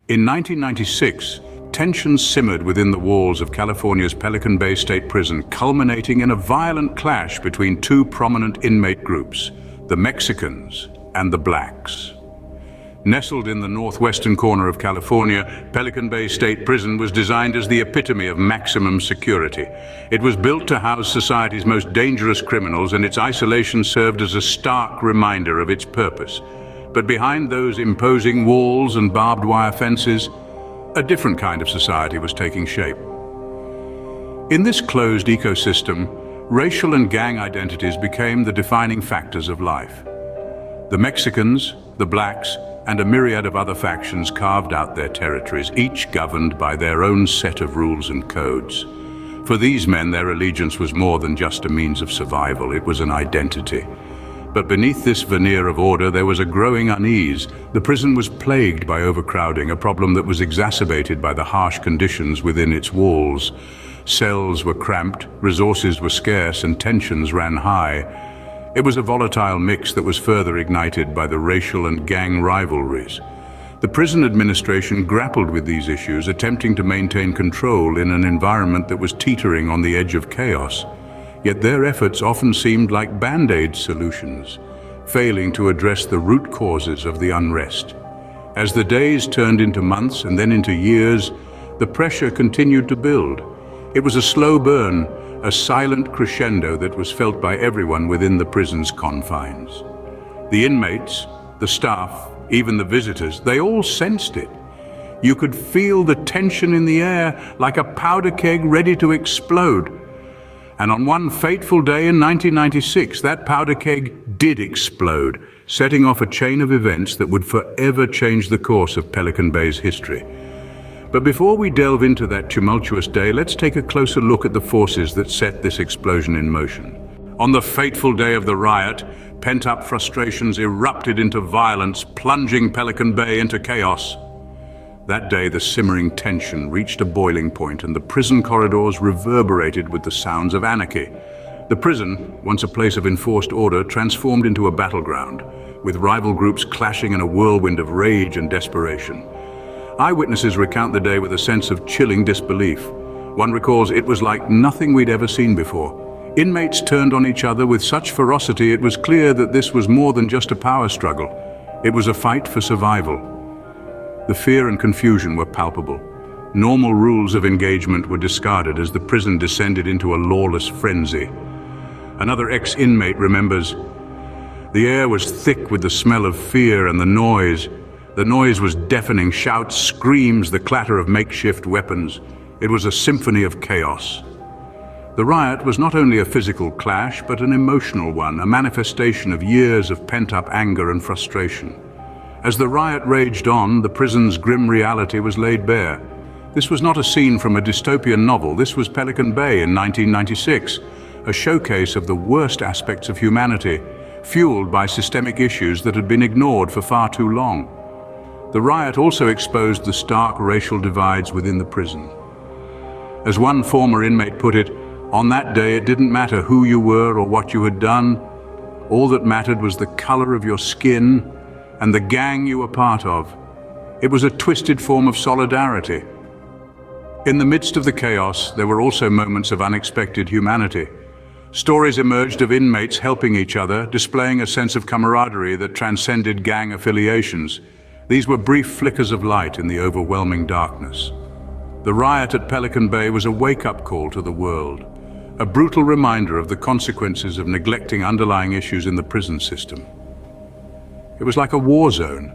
In 1996, tensions simmered within the walls of California's Pelican Bay State Prison, culminating in a violent clash between two prominent inmate groups, the Mexicans and the blacks. Nestled in the northwestern corner of California, Pelican Bay State Prison was designed as the epitome of maximum security. It was built to house society's most dangerous criminals, and its isolation served as a stark reminder of its purpose. But behind those imposing walls and barbed wire fences, a different kind of society was taking shape. In this closed ecosystem, racial and gang identities became the defining factors of life. The Mexicans, the blacks, and a myriad of other factions carved out their territories, each governed by their own set of rules and codes. For these men, their allegiance was more than just a means of survival, it was an identity. But beneath this veneer of order, there was a growing unease. The prison was plagued by overcrowding, a problem that was exacerbated by the harsh conditions within its walls. Cells were cramped, resources were scarce, and tensions ran high. It was a volatile mix that was further ignited by the racial and gang rivalries. The prison administration grappled with these issues, attempting to maintain control in an environment that was teetering on the edge of chaos. Yet their efforts often seemed like band-aid solutions, failing to address the root causes of the unrest. As the days turned into months and then into years, the pressure continued to build. It was a slow burn, a silent crescendo that was felt by everyone within the prison's confines. The inmates, the staff, even the visitors, they all sensed it. You could feel the tension in the air, like a powder keg ready to explode. And on one fateful day in 1996, that powder keg did explode, setting off a chain of events that would forever change the course of Pelican Bay's history. But before we delve into that tumultuous day, let's take a closer look at the forces that set this explosion in motion. On the fateful day of the riot, pent-up frustrations erupted into violence, plunging Pelican Bay into chaos. That day, the simmering tension reached a boiling point, and the prison corridors reverberated with the sounds of anarchy. The prison, once a place of enforced order, transformed into a battleground, with rival groups clashing in a whirlwind of rage and desperation. Eyewitnesses recount the day with a sense of chilling disbelief. One recalls it was like nothing we'd ever seen before. Inmates turned on each other with such ferocity it was clear that this was more than just a power struggle. It was a fight for survival. The fear and confusion were palpable. Normal rules of engagement were discarded as the prison descended into a lawless frenzy. Another ex-inmate remembers, "The air was thick with the smell of fear and the noise. The noise was deafening, shouts, screams, the clatter of makeshift weapons. It was a symphony of chaos." The riot was not only a physical clash, but an emotional one, a manifestation of years of pent-up anger and frustration. As the riot raged on, the prison's grim reality was laid bare. This was not a scene from a dystopian novel. This was Pelican Bay in 1996, a showcase of the worst aspects of humanity, fueled by systemic issues that had been ignored for far too long. The riot also exposed the stark racial divides within the prison. As one former inmate put it, on that day it didn't matter who you were or what you had done. All that mattered was the color of your skin and the gang you were part of. It was a twisted form of solidarity. In the midst of the chaos, there were also moments of unexpected humanity. Stories emerged of inmates helping each other, displaying a sense of camaraderie that transcended gang affiliations. These were brief flickers of light in the overwhelming darkness. The riot at Pelican Bay was a wake-up call to the world, a brutal reminder of the consequences of neglecting underlying issues in the prison system. It was like a war zone.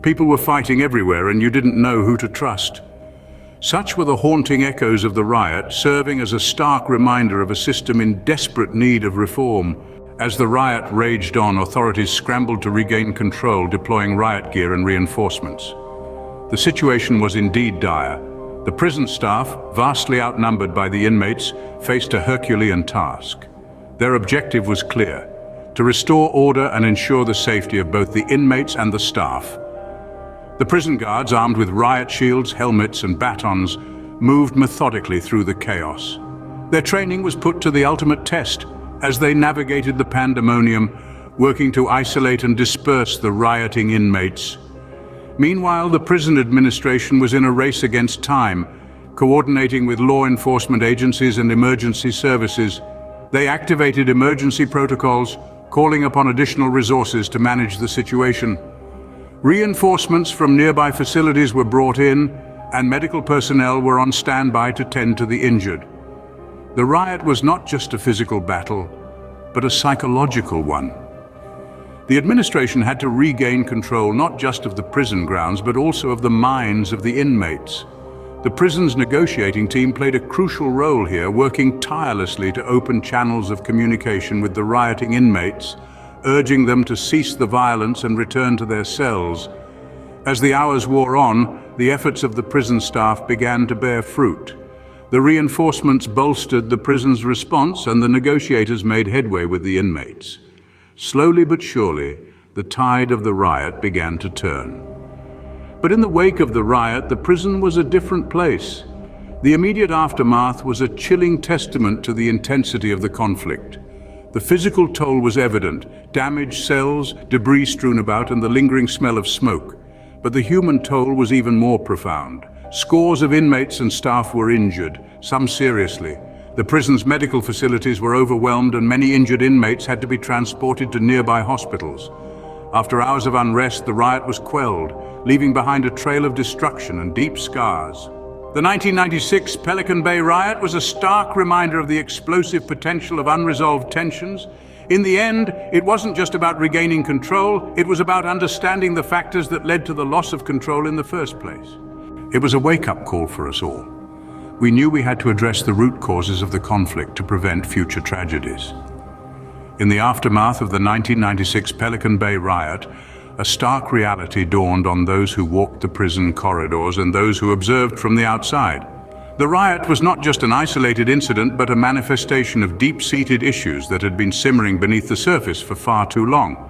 People were fighting everywhere and you didn't know who to trust. Such were the haunting echoes of the riot, serving as a stark reminder of a system in desperate need of reform. As the riot raged on, authorities scrambled to regain control, deploying riot gear and reinforcements. The situation was indeed dire. The prison staff, vastly outnumbered by the inmates, faced a Herculean task. Their objective was clear: to restore order and ensure the safety of both the inmates and the staff. The prison guards, armed with riot shields, helmets, and batons, moved methodically through the chaos. Their training was put to the ultimate test as they navigated the pandemonium, working to isolate and disperse the rioting inmates. Meanwhile, the prison administration was in a race against time, coordinating with law enforcement agencies and emergency services. They activated emergency protocols, calling upon additional resources to manage the situation. Reinforcements from nearby facilities were brought in, and medical personnel were on standby to tend to the injured. The riot was not just a physical battle, but a psychological one. The administration had to regain control not just of the prison grounds, but also of the minds of the inmates. The prison's negotiating team played a crucial role here, working tirelessly to open channels of communication with the rioting inmates, urging them to cease the violence and return to their cells. As the hours wore on, the efforts of the prison staff began to bear fruit. The reinforcements bolstered the prison's response, and the negotiators made headway with the inmates. Slowly but surely, the tide of the riot began to turn. But in the wake of the riot, the prison was a different place. The immediate aftermath was a chilling testament to the intensity of the conflict. The physical toll was evident: damaged cells, debris strewn about, and the lingering smell of smoke. But the human toll was even more profound. Scores of inmates and staff were injured, some seriously. The prison's medical facilities were overwhelmed, and many injured inmates had to be transported to nearby hospitals. After hours of unrest, the riot was quelled, leaving behind a trail of destruction and deep scars. The 1996 Pelican Bay riot was a stark reminder of the explosive potential of unresolved tensions. In the end, it wasn't just about regaining control, it was about understanding the factors that led to the loss of control in the first place. It was a wake-up call for us all. We knew we had to address the root causes of the conflict to prevent future tragedies. In the aftermath of the 1996 Pelican Bay riot, a stark reality dawned on those who walked the prison corridors and those who observed from the outside. The riot was not just an isolated incident, but a manifestation of deep-seated issues that had been simmering beneath the surface for far too long.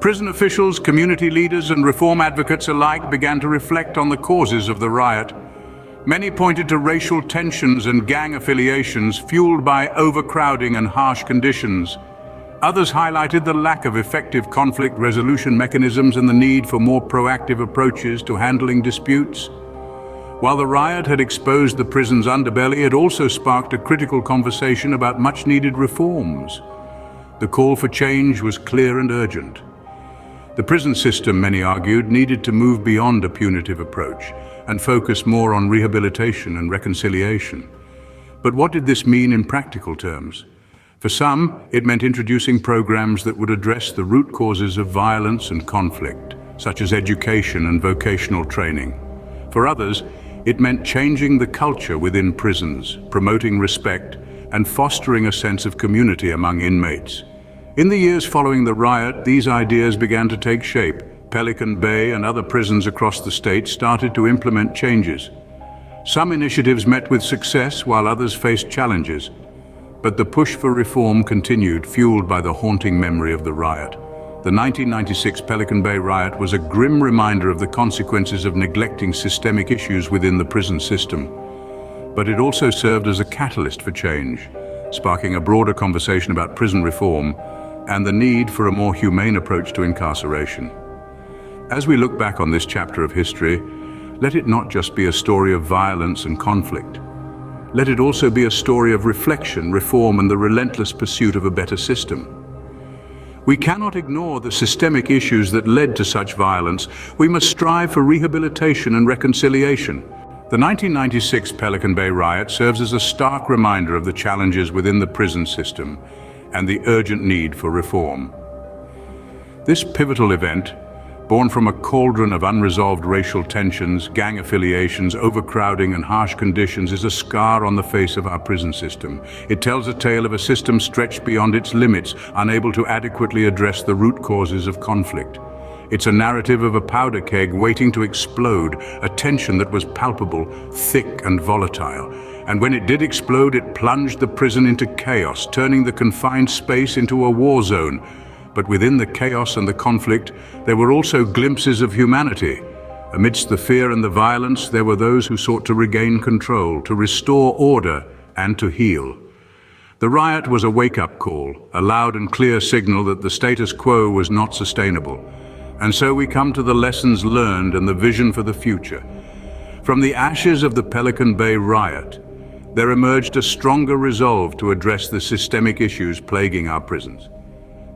Prison officials, community leaders, and reform advocates alike began to reflect on the causes of the riot. Many pointed to racial tensions and gang affiliations fueled by overcrowding and harsh conditions. Others highlighted the lack of effective conflict resolution mechanisms and the need for more proactive approaches to handling disputes. While the riot had exposed the prison's underbelly, it also sparked a critical conversation about much-needed reforms. The call for change was clear and urgent. The prison system, many argued, needed to move beyond a punitive approach and focus more on rehabilitation and reconciliation. But what did this mean in practical terms? For some, it meant introducing programs that would address the root causes of violence and conflict, such as education and vocational training. For others, it meant changing the culture within prisons, promoting respect, and fostering a sense of community among inmates. In the years following the riot, these ideas began to take shape. Pelican Bay and other prisons across the state started to implement changes. Some initiatives met with success, while others faced challenges. But the push for reform continued, fueled by the haunting memory of the riot. The 1996 Pelican Bay riot was a grim reminder of the consequences of neglecting systemic issues within the prison system. But it also served as a catalyst for change, sparking a broader conversation about prison reform and the need for a more humane approach to incarceration. As we look back on this chapter of history, let it not just be a story of violence and conflict. Let it also be a story of reflection, reform, and the relentless pursuit of a better system. We cannot ignore the systemic issues that led to such violence. We must strive for rehabilitation and reconciliation. The 1996 Pelican Bay riot serves as a stark reminder of the challenges within the prison system and the urgent need for reform. This pivotal event, born from a cauldron of unresolved racial tensions, gang affiliations, overcrowding, and harsh conditions, is a scar on the face of our prison system. It tells a tale of a system stretched beyond its limits, unable to adequately address the root causes of conflict. It's a narrative of a powder keg waiting to explode, a tension that was palpable, thick, and volatile. And when it did explode, it plunged the prison into chaos, turning the confined space into a war zone. But within the chaos and the conflict, there were also glimpses of humanity. Amidst the fear and the violence, there were those who sought to regain control, to restore order, and to heal. The riot was a wake-up call, a loud and clear signal that the status quo was not sustainable. And so we come to the lessons learned and the vision for the future. From the ashes of the Pelican Bay riot, there emerged a stronger resolve to address the systemic issues plaguing our prisons.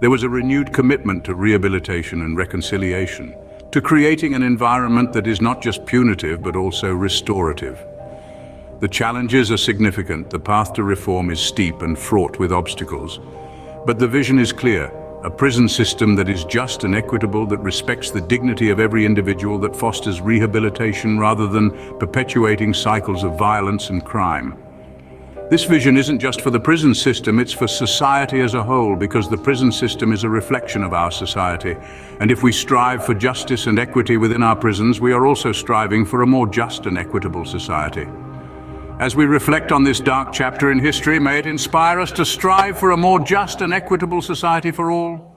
There was a renewed commitment to rehabilitation and reconciliation, to creating an environment that is not just punitive but also restorative. The challenges are significant, the path to reform is steep and fraught with obstacles. But the vision is clear, a prison system that is just and equitable, that respects the dignity of every individual, that fosters rehabilitation rather than perpetuating cycles of violence and crime. This vision isn't just for the prison system, it's for society as a whole, because the prison system is a reflection of our society. And if we strive for justice and equity within our prisons, we are also striving for a more just and equitable society. As we reflect on this dark chapter in history, may it inspire us to strive for a more just and equitable society for all.